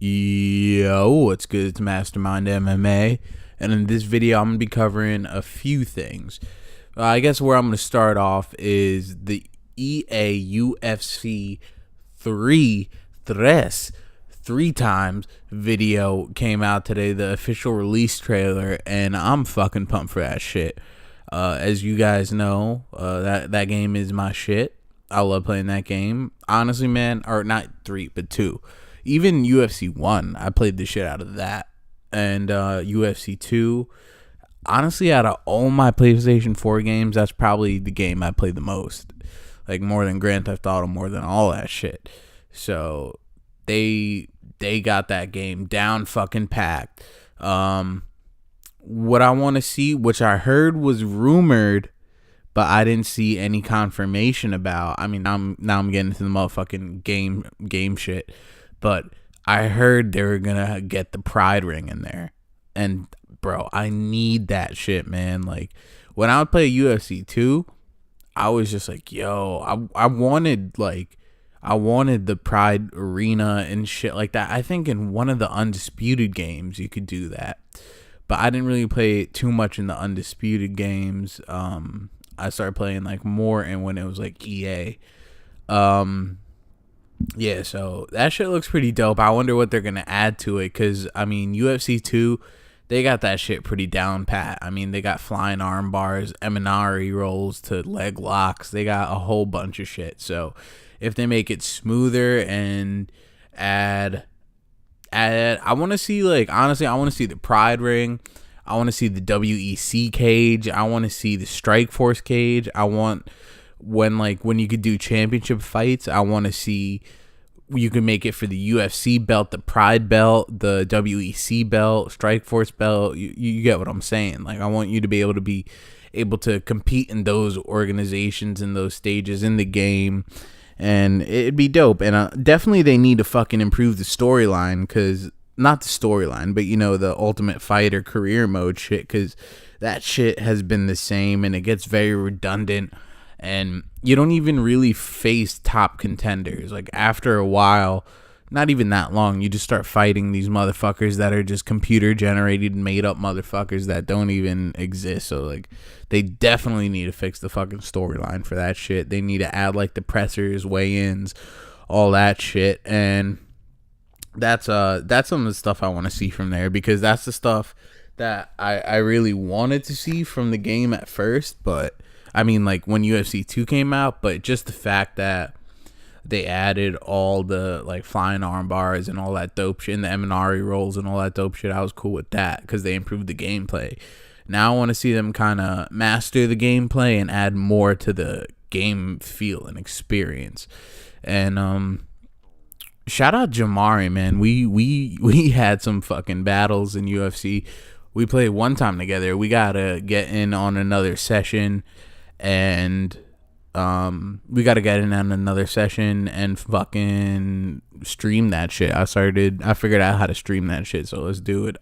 Yo, what's good? It's Mastermind MMA, and in this video, I'm gonna be covering a few things. I guess where I'm gonna start off is the EA UFC 3 times video came out today, the official release trailer, and I'm fucking pumped for that shit. As you guys know, that game is my shit. I love playing that game. Honestly, man, or not 3, but 2. Even UFC 1, I played the shit out of that. And UFC 2, honestly, out of all my PlayStation 4 games, that's probably the game I played the most. Like, more than Grand Theft Auto, more than all that shit. So, they got that game down fucking packed. What I want to see, which I heard was rumored, but I didn't see any confirmation about. I mean, now I'm getting into the motherfucking game shit. But I heard they were going to get the Pride ring in there. And, bro, I need that shit, man. Like, when I would play UFC 2, I was just like, yo, I wanted the Pride arena and shit like that. I think in one of the Undisputed games, you could do that. But I didn't really play too much in the Undisputed games. I started playing, like, more and when it was, like, EA. Yeah, so that shit looks pretty dope. I wonder what they're going to add to it because, I mean, UFC 2, they got that shit pretty down pat. I mean, they got flying arm bars, Eminari rolls to leg locks. They got a whole bunch of shit. So if they make it smoother and add I want to see, like, honestly, I want to see the Pride ring. I want to see the WEC cage. I want to see the Strikeforce cage. I want... when you could do championship fights, I want to see you can make it for the UFC belt, the Pride belt, the WEC belt, Strikeforce belt. You get what I'm saying? Like, I want you to be able to compete in those organizations and those stages in the game, and it'd be dope. And definitely they need to fucking improve the storyline, because not the storyline, but the Ultimate Fighter career mode shit, because that shit has been the same and it gets very redundant. And you don't even really face top contenders. Like, after a while, not even that long, you just start fighting these motherfuckers that are just computer-generated, made-up motherfuckers that don't even exist. So, like, they definitely need to fix the fucking storyline for that shit. They need to add, like, the pressers, weigh-ins, all that shit. And that's some of the stuff I want to see from there, because that's the stuff that I really wanted to see from the game at first, but... I mean, like, when UFC 2 came out, but just the fact that they added all the, like, flying arm bars and all that dope shit, and the Eminari rolls and all that dope shit, I was cool with that, because they improved the gameplay. Now I want to see them kind of master the gameplay and add more to the game feel and experience. And, shout out Jamari, man. We had some fucking battles in UFC. We played one time together. We got to get in on another session. And we got to get in on another session and fucking stream that shit. I figured out how to stream that shit, so let's do it.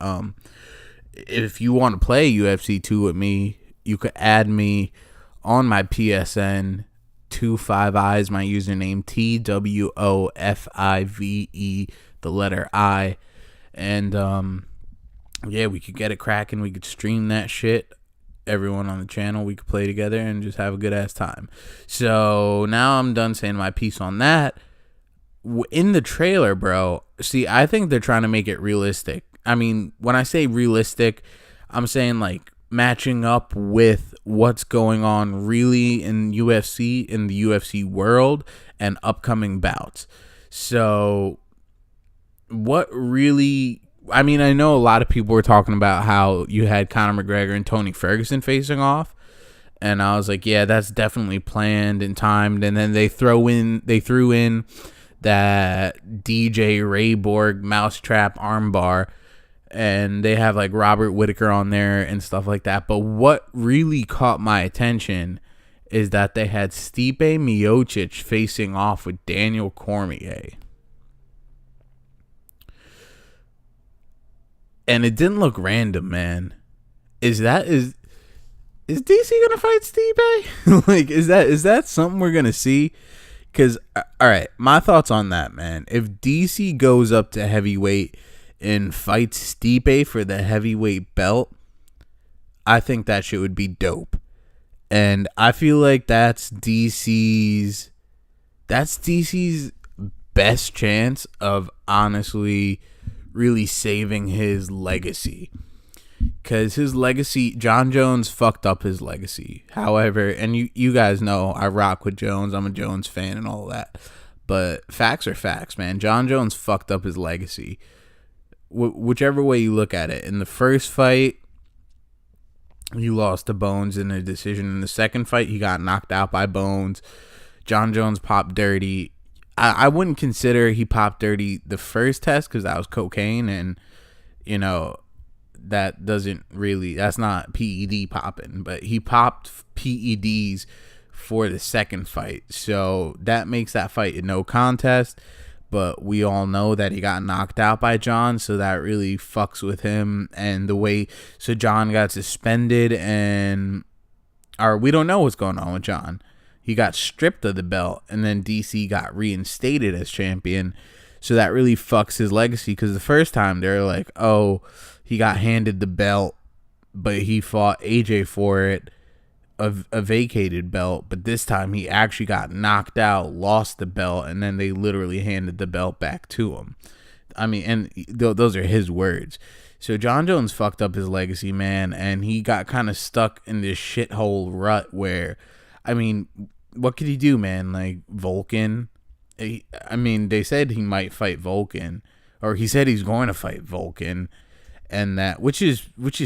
If you want to play UFC 2 with me, you could add me on my PSN 25eyes, my username TWOFIVE, the letter I, and yeah, we could get it cracking. We could stream that shit. Everyone on the channel, we could play together and just have a good ass time. So now I'm done saying my piece on that. In the trailer, bro, see, I think they're trying to make it realistic. I mean, when I say realistic, I'm saying, like, matching up with what's going on really in UFC, in the UFC world, and upcoming bouts. So what really... I mean, I know a lot of people were talking about how you had Conor McGregor and Tony Ferguson facing off, and I was like, yeah, that's definitely planned and timed. And then they threw in that DJ Rayborg mousetrap armbar, and they have, like, Robert Whittaker on there and stuff like that. But what really caught my attention is that they had Stipe Miocic facing off with Daniel Cormier. And it didn't look random, man. Is DC gonna fight Stipe? Like, is that something we're gonna see? Because, all right, my thoughts on that, man. If DC goes up to heavyweight and fights Stipe for the heavyweight belt, I think that shit would be dope. And I feel like that's DC's best chance of honestly really saving his legacy. Because his legacy, John Jones fucked up his legacy. However, and you guys know I rock with Jones. I'm a Jones fan and all that. But facts are facts, man. John Jones fucked up his legacy. Whichever way you look at it. In the first fight, he lost to Bones in a decision. In the second fight, he got knocked out by Bones. John Jones popped dirty. I wouldn't consider he popped dirty the first test because that was cocaine, and you know that's not PED popping, but he popped PEDs for the second fight, so that makes that fight a no contest. But we all know that he got knocked out by John, so that really fucks with him. And the way, so John got suspended, or we don't know what's going on with John. He got stripped of the belt, and then DC got reinstated as champion. So that really fucks his legacy, because the first time they're like, oh, he got handed the belt, but he fought AJ for it, a vacated belt. But this time he actually got knocked out, lost the belt, and then they literally handed the belt back to him. I mean, and those are his words. So John Jones fucked up his legacy, man, and he got kind of stuck in this shithole rut where, I mean, what could he do, man? Like, Vulcan? I mean, they said he might fight Vulcan, or he said he's going to fight Vulcan, and that, which is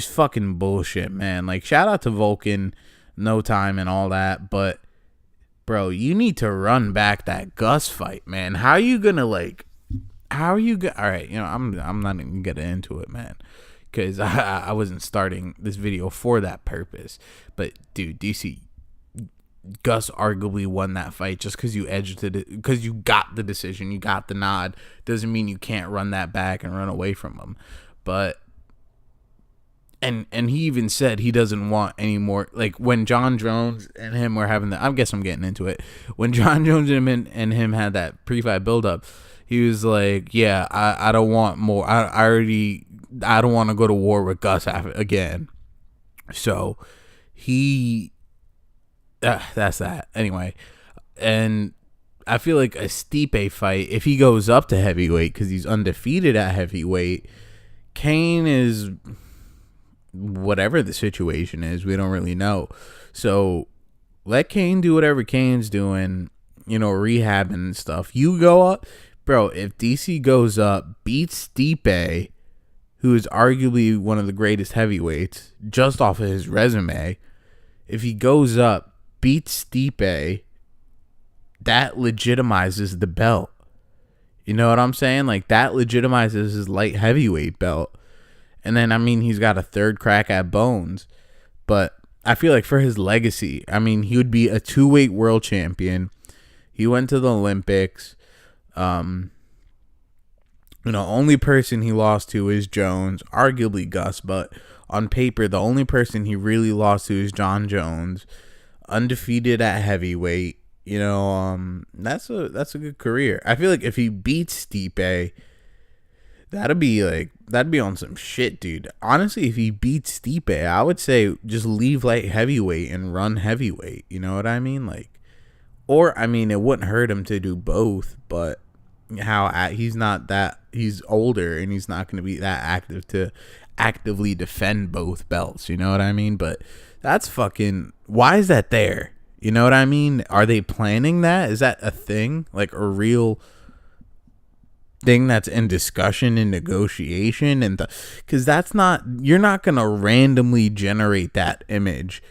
fucking bullshit, man. Like, shout out to Vulcan, no time and all that, but bro, you need to run back that Gus fight, man. All right, I'm not even getting into it, man, because I wasn't starting this video for that purpose. But dude, DC, Gus arguably won that fight. Just because you edged it, because you got the decision, you got the nod, doesn't mean you can't run that back and run away from him. But and he even said he doesn't want any more. Like, when John Jones and him were having I guess I'm getting into it. When John Jones and him had that pre-fight build-up, he was like, yeah, I don't want more. I don't want to go to war with Gus again. So that's that. Anyway, and I feel like a Stipe fight, if he goes up to heavyweight, because he's undefeated at heavyweight, Kane is, whatever the situation is, we don't really know. So let Kane do whatever Kane's doing, rehabbing and stuff. You go up, bro. If DC goes up, beats Stipe, who is arguably one of the greatest heavyweights just off of his resume, if he goes up, beats Stipe, that legitimizes the belt. You know what I'm saying? Like, that legitimizes his light heavyweight belt. And then, I mean, he's got a third crack at Bones. But I feel like for his legacy, I mean, he would be a 2-weight world champion. He went to the Olympics. Only person he lost to is Jones, arguably Gus, but on paper, the only person he really lost to is John Jones. Undefeated at heavyweight. That's a good career. I feel like if he beats Stipe, that'd be on some shit, dude. Honestly, if he beats Stipe, I would say just leave light heavyweight and run heavyweight. You know what I mean? Like, or I mean, it wouldn't hurt him to do both, but he's older and he's not going to be that active to actively defend both belts. You know what I mean? But that's fucking, why is that there? You know what I mean? Are they planning that? Is that a thing? Like, a real thing that's in discussion and negotiation? And because you're not gonna randomly generate that image,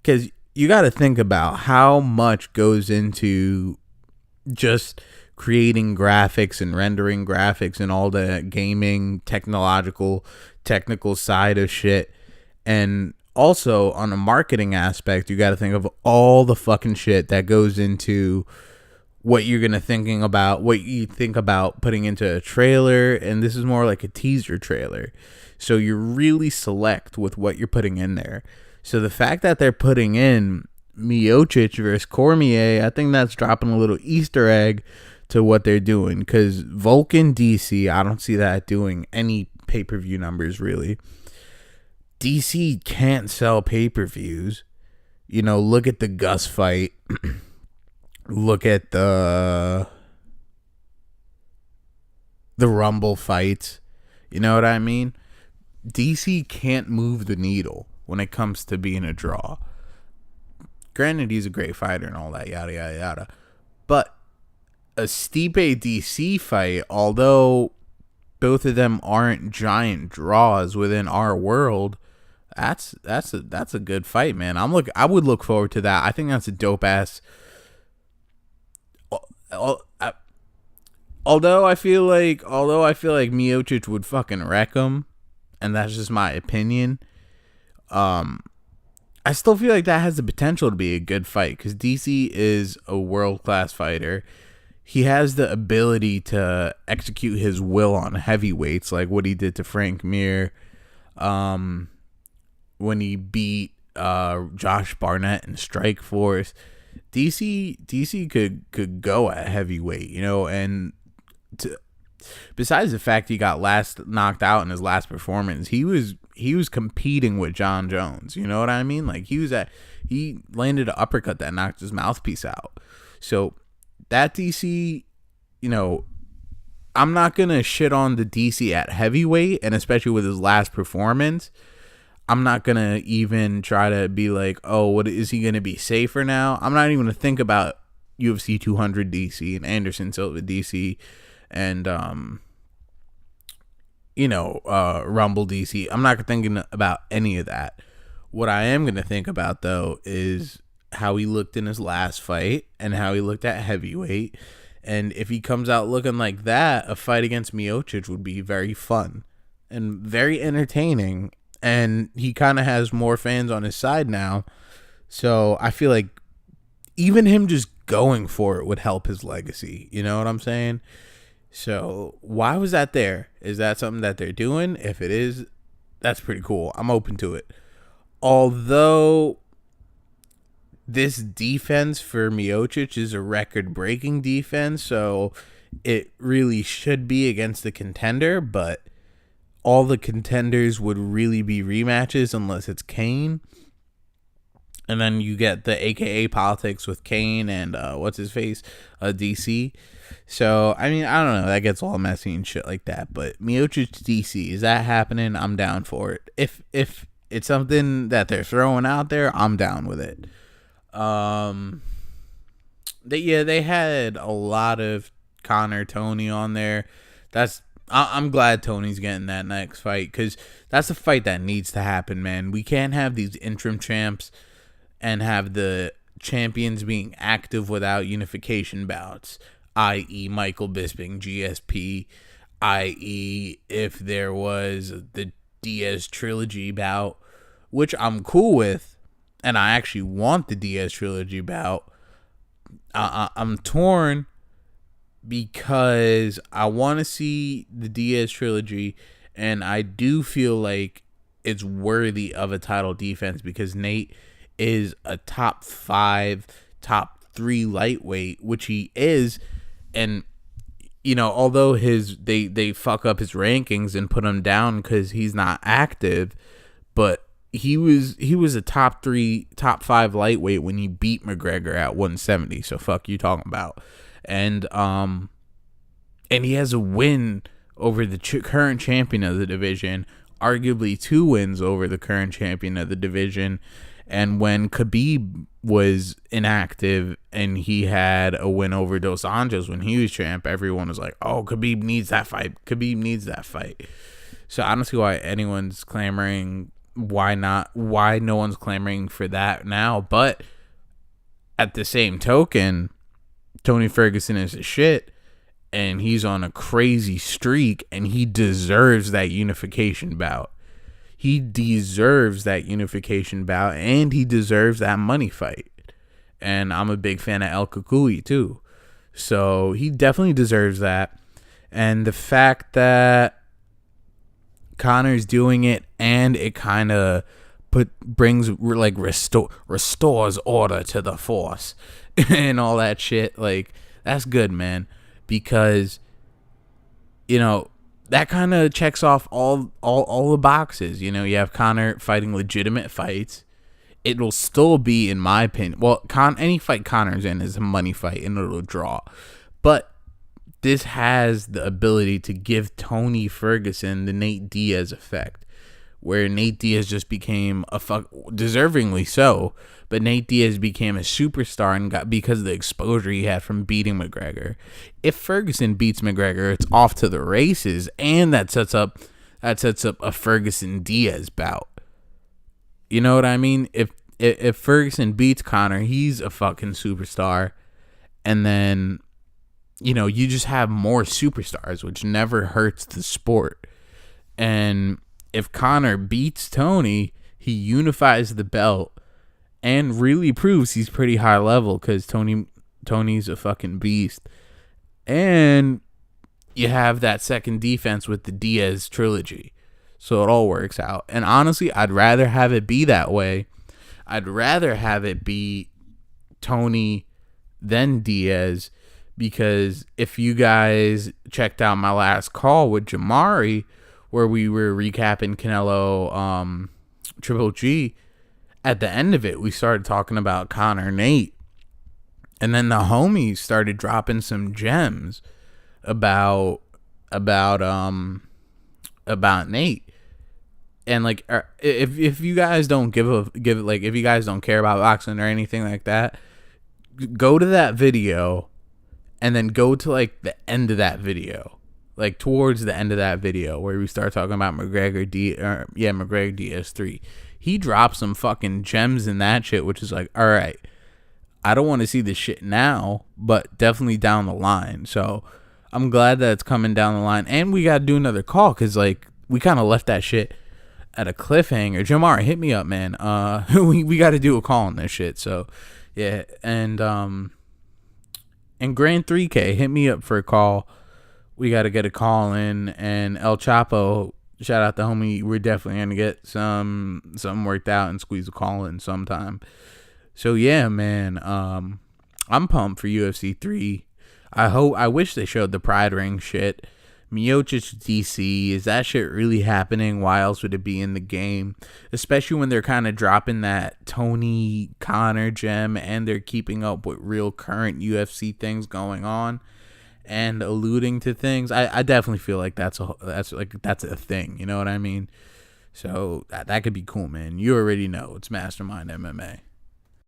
because you got to think about how much goes into just creating graphics and rendering graphics and all the gaming technical side of shit. And also on a marketing aspect, you got to think of all the fucking shit that goes into what you're going to what you think about putting into a trailer. And this is more like a teaser trailer. So you're really select with what you're putting in there. So the fact that they're putting in Miocic versus Cormier, I think that's dropping a little Easter egg to what they're doing. Because Vulcan DC, I don't see that doing any pay-per-view numbers, really. DC can't sell pay-per-views. You know, look at the Gus fight. Look at the Rumble fights. You know what I mean? DC can't move the needle when it comes to being a draw. Granted, he's a great fighter and all that, yada, yada, yada. But a Stipe DC fight, although both of them aren't giant draws within our world, that's a good fight, man. I would look forward to that. I think that's a dope ass. Although I feel like Miocic would fucking wreck him, and that's just my opinion. I still feel like that has the potential to be a good fight because DC is a world-class fighter. He has the ability to execute his will on heavyweights, like what he did to Frank Mir when he beat Josh Barnett in Strikeforce. DC could go at heavyweight, you know, and besides the fact he got knocked out in his last performance, he was competing with John Jones. You know what I mean? Like he landed an uppercut that knocked his mouthpiece out. So that DC, you know, I'm not gonna shit on the DC at heavyweight, and especially with his last performance, I'm not gonna even try to be like, oh, what is he gonna be safer now? I'm not even gonna think about UFC 200 DC and Anderson Silva DC and Rumble DC. I'm not thinking about any of that. What I am going to think about, though, is how he looked in his last fight and how he looked at heavyweight. And if he comes out looking like that, a fight against Miocic would be very fun and very entertaining. And he kind of has more fans on his side now. So I feel like even him just going for it would help his legacy. You know what I'm saying? So why was that there? Is that something that they're doing? If it is, that's pretty cool. I'm open to it. Although this defense for Miocic is a record-breaking defense, so it really should be against the contender, but all the contenders would really be rematches unless it's Kane. And then you get the AKA politics with Kane and DC. So, I mean, I don't know. That gets all messy and shit like that. But Miocic DC, is that happening? I'm down for it. If it's something that they're throwing out there, I'm down with it. They had a lot of Connor Tony on there. I'm glad Tony's getting that next fight because that's a fight that needs to happen, man. We can't have these interim champs and have the champions being active without unification bouts, i.e. Michael Bisping, GSP, i.e. if there was the Diaz trilogy bout, which I'm cool with, and I actually want the Diaz trilogy bout. I'm torn because I want to see the Diaz trilogy, and I do feel like it's worthy of a title defense because Nate is a top 5, top 3 lightweight, which he is. And, you know, although they fuck up his rankings and put him down because he's not active, but he was a top 3, top 5 lightweight when he beat McGregor at 170. So fuck you talking about. And he has a win over the current champion of the division, arguably 2 wins over the current champion of the division. And when Khabib was inactive and he had a win over Dos Anjos when he was champ, everyone was like, oh, Khabib needs that fight. Khabib needs that fight. So I don't see why anyone's clamoring. Why no one's clamoring for that now. But at the same token, Tony Ferguson is a shit. And he's on a crazy streak. And he deserves that unification bout. He deserves that unification bout, and he deserves that money fight. And I'm a big fan of El Kukui, too. So he definitely deserves that. And the fact that Conor's doing it, and it kind of restores order to the force and all that shit. Like, that's good, man, because that kind of checks off all the boxes. You have Conor fighting legitimate fights. It will still be, in my opinion, any fight Conor's in is a money fight and it'll draw, but this has the ability to give Tony Ferguson the Nate Diaz effect, where Nate Diaz just became deservingly so, but Nate Diaz became a superstar and because of the exposure he had from beating McGregor. If Ferguson beats McGregor, it's off to the races, and that sets up a Ferguson Diaz bout. You know what I mean? If Ferguson beats Conor, he's a fucking superstar, and then you just have more superstars, which never hurts the sport. And if Conor beats Tony, he unifies the belt and really proves he's pretty high level, because Tony's a fucking beast. And you have that second defense with the Diaz trilogy. So it all works out. And honestly, I'd rather have it be that way. I'd rather have it be Tony than Diaz, because if you guys checked out my last call with Jamari, where we were recapping Canelo Triple G, at the end of it, we started talking about Conor Nate. And then the homies started dropping some gems about Nate. And like, if you guys don't if you guys don't care about boxing or anything like that, go to that video and then go to like the end of that video, like towards the end of that video where we start talking about McGregor Diaz 3. He dropped some fucking gems in that shit, which is like, all right, I don't want to see this shit now, but definitely down the line. So I'm glad that it's coming down the line, and we got to do another call, because like we kind of left that shit at a cliffhanger. Jamar, hit me up, man. We got to do a call on this shit. So yeah, and Grand 3K, hit me up for a call. We got to get a call in, and El Chapo, shout out the homie. We're definitely gonna get something worked out and squeeze a call in sometime. So yeah, man. I'm pumped for UFC 3. I wish they showed the Pride Ring shit. Miocic DC, is that shit really happening? Why else would it be in the game? Especially when they're kind of dropping that Tony Conor gem, and they're keeping up with real current UFC things going on and alluding to things. I definitely feel like that's a thing. You know what I mean? So that could be cool, man. You already know it's Mastermind MMA.